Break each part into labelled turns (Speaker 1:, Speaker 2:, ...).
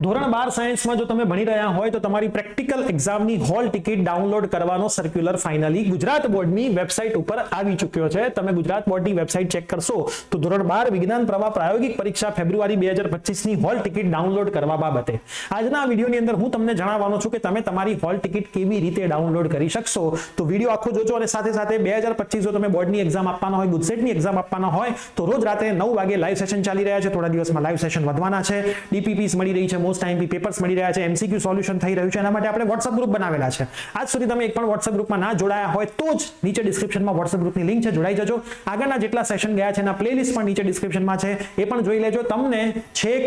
Speaker 1: ધોરણ 12 સાયન્સમાં જો તમે ભણી રહ્યા હોય તો તમારી પ્રેક્ટિકલ એક્ઝામની હોલ ટિકિટ ડાઉનલોડ કરવાનો સર્ક્યુલર ફાઇનલી ગુજરાત બોર્ડની વેબસાઇટ ઉપર આવી ચૂક્યો છે. તમે ગુજરાત બોર્ડની વેબસાઇટ ચેક કરશો તો ધોરણ 12 વિજ્ઞાન પ્રવાહ પ્રાયોગિક પરીક્ષા ફેબ્રુઆરી 2025 ની હોલ ટિકિટ ડાઉનલોડ કરવા બાબતે આજના વિડીયોની અંદર હું તમને જણાવવાનો છું કે તમે તમારી હોલ ટિકિટ કેવી રીતે ડાઉનલોડ કરી શકશો. તો વિડીયો આખો જોજો અને સાથે સાથે 2025 જો તમે બોર્ડની એક્ઝામ આપવાના હોય, ગુજસેટની એક્ઝામ આપવાના હોય તો રોજ રાતે 9 વાગે લાઈવ સેશન ચાલી રહ્યા છે. થોડા દિવસમાં લાઈવ સેશન વધવાના છે. ડીપીપીસ મળી રહી છે, મોસ્ટ ટાઈમ પેપર્સ મળી રહ્યા છે, એમસીક્યુ સોલ્યુશન થઈ રહ્યું છે. એના માટે આપણે WhatsApp ગ્રુપ બનાવેલા છે. આજ સુધી તમે એક પણ WhatsApp ગ્રુપમાં ના જોડાયા હોય તો જ નીચે ડિસ્ક્રિપ્શનમાં WhatsApp ગ્રુપની લિંક છે, જોડાઈ જજો. આગળના જેટલા સેશન ગયા છે એના પ્લેલિસ્ટ પણ નીચે ડિસ્ક્રિપ્શનમાં છે, એ પણ જોઈ લેજો. તમને છેક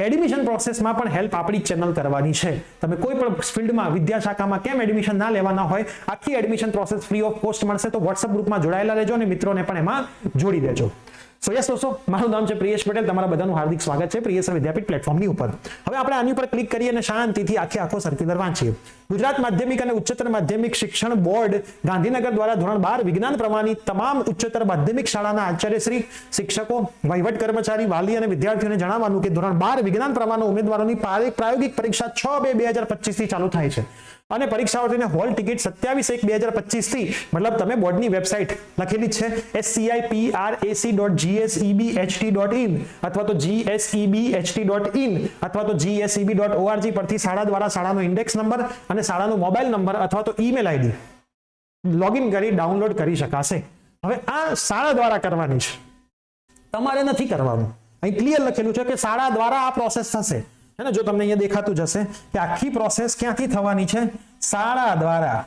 Speaker 1: એડમિશન પ્રોસેસમાં પણ હેલ્પ આપણી ચેનલ કરવાની છે. તમે કોઈ પણ ફિલ્ડમાં વિદ્યા શાખામાં કેમ એડમિશન ના લેવાના હોય, આખી admission process free of cost મળશે. તો WhatsApp ગ્રુપમાં જોડાયેલા રહેજો અને મિત્રોને પણ એમાં જોડી દેજો. સો યસ દોસ્તો, મારું નામ છે પ્રિયેશ પટેલ. તમારા બધાનું હાર્દિક સ્વાગત છે પ્રિયેશ વિદ્યાપીઠ પ્લેટફોર્મની ઉપર. હવે આપણે આની ઉપર ક્લિક કરીએ અને શાંતિથી આખો સર્ક્યુલર વાંચીએ. ગુજરાત માધ્યમિક અને ઉચ્ચતર માધ્યમિક શિક્ષણ બોર્ડ ગાંધીનગર દ્વારા ધોરણ 12 વિજ્ઞાન પ્રવાહની તમામ ઉચ્ચતર માધ્યમિક શાળાના આચાર્યશ્રી, શિક્ષકો, વહીવટ કર્મચારી, વાલી અને વિદ્યાર્થીઓને જણાવવાનું કે ધોરણ 12 વિજ્ઞાન પ્રવાહના ઉમેદવારોની પ્રાયોગિક પરીક્ષા 6/2/2025 થી ચાલુ થાય છે અને પરીક્ષાર્થીઓને હોલ ટિકિટ 27/1/2025 થી, મતલબ તમે બોર્ડની વેબસાઇટ લખેલી છે sciprac.gsebht.in અથવા તો gsebht.in અથવા તો gseb.org પરથી શાળા દ્વારા શાળાનો ઇન્ડેક્સ નંબર અને શાળાનો મોબાઈલ નંબર અથવા તો ઈમેલ આઈડી લોગિન કરી ડાઉનલોડ કરી શકાશે. હવે આ શાળા દ્વારા કરવાની છે, તમારે નથી કરવાનું. અહીં ક્લિયર લખેલું છે કે શાળા દ્વારા આ પ્રોસેસ થશે. જો તમને અહીંયા દેખાતું જશે કે આખી પ્રોસેસ ક્યાંથી થવાની છે, શાળા દ્વારા.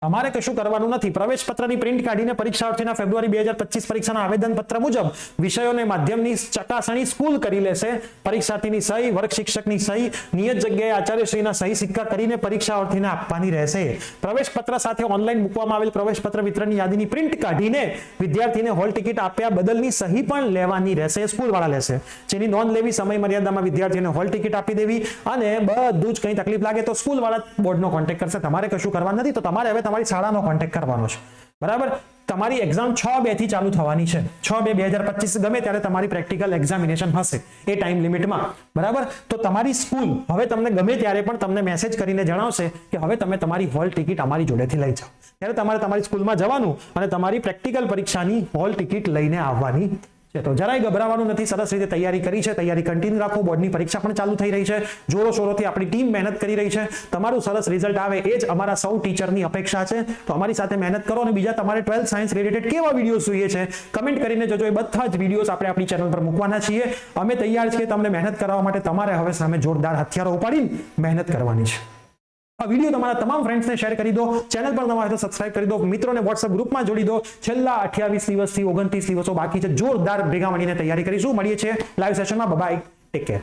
Speaker 1: અમારે કશું કરવાનું નથી. પ્રવેશ પત્રની પ્રિન્ટ કાઢીને પરીક્ષાર્થીના ફેબ્રુઆરી 2025 પરીક્ષાના આવેદન પત્ર મુજબ વિષયોને માધ્યમની ચકાસણી સ્કૂલ કરી લેશે. પરીક્ષાર્થીની સહી, વર્ગ શિક્ષકની સહી, નિયત જગ્યાએ આચાર્યશ્રીના સહી સિક્કા કરીને પરીક્ષાર્થીને આપવાની રહેશે. પ્રવેશ પત્ર સાથે ઓનલાઈન મૂકવામાં આવેલ પ્રવેશ પત્ર વિતરણની યાદીની પ્રિન્ટ કાઢીને વિદ્યાર્થીને હોલ ટિકિટ આપ્યા બદલની સહી પણ લેવાની રહેશે, સ્કૂલ વાળા લેશે. જેની નોંધ લેવી, સમય મર્યાદામાં વિદ્યાર્થીઓને હોલ ટિકિટ આપી દેવી અને બધું જ કંઈ તકલીફ લાગે તો સ્કૂલ વાળા બોર્ડનો કોન્ટેક્ટ કરશે. તમારે કશું કરવાનું નથી. તો તમારે હવે તમારી શાળાનો કોન્ટેક્ટ કરવાનો છે, બરાબર. તમારી એક્ઝામ 6/2 થી ચાલુ થવાની છે. 6/2/2025 ગમે ત્યારે તમારી પ્રેક્ટિકલ એક્ઝામિનેશન હશે એ ટાઈમ લિમિટમાં, બરાબર. તો તમારી સ્કૂલ હવે તમને ગમે ત્યારે પણ તમને મેસેજ કરીને જણાવશે કે હવે તમે તમારી હોલ ટિકિટ અમારી જોડેથી લઈ જાઓ. ત્યારે તમારે તમારી સ્કૂલમાં જવાનું અને તમારી પ્રેક્ટિકલ પરીક્ષાની હોલ ટિકિટ લઈને આવવાની. તો જરાય ગભરાવાનું નથી. સરસ રીતે તૈયારી કરી છે, તૈયારી કન્ટિન્યુ રાખો. બોર્ડની પરીક્ષા પણ ચાલુ થઈ રહી છે. જોરો શોરોથી આપણી ટીમ મહેનત કરી રહી છે. તમારું સરસ રિઝલ્ટ આવે એ જ અમારા સૌ ટીચરની અપેક્ષા છે. તો અમારી સાથે મહેનત કરો અને બીજા તમારે 12th સાયન્સ રિલેટેડ કેવા વિડીયોઝ જોઈએ છે કમેન્ટ કરીને જજો. એ બધા જ વિડીયોઝ આપણે આપણી ચેનલ પર મૂકવાના છીએ. અમે તૈયાર છીએ તમને મહેનત કરવા માટે. તમારે હવે સામે જોરદાર હથિયારો ઉપાડીને મહેનત કરવાની છે. આ વિડીયો તમારા તમામ ફ્રેન્ડ્સને શેર કરી દો. ચેનલ પર નવા હોય તો સબસ્ક્રાઇબ કરી દો. મિત્રોને WhatsApp ગ્રુપમાં જોડી દો. છેલ્લા 28 દિવસથી 29 દિવસો બાકી છે. જોરદાર ભેગા મળીને તૈયારી કરીશું. મળીએ છીએ લાઈવ સેશનમાં. Bye, take care.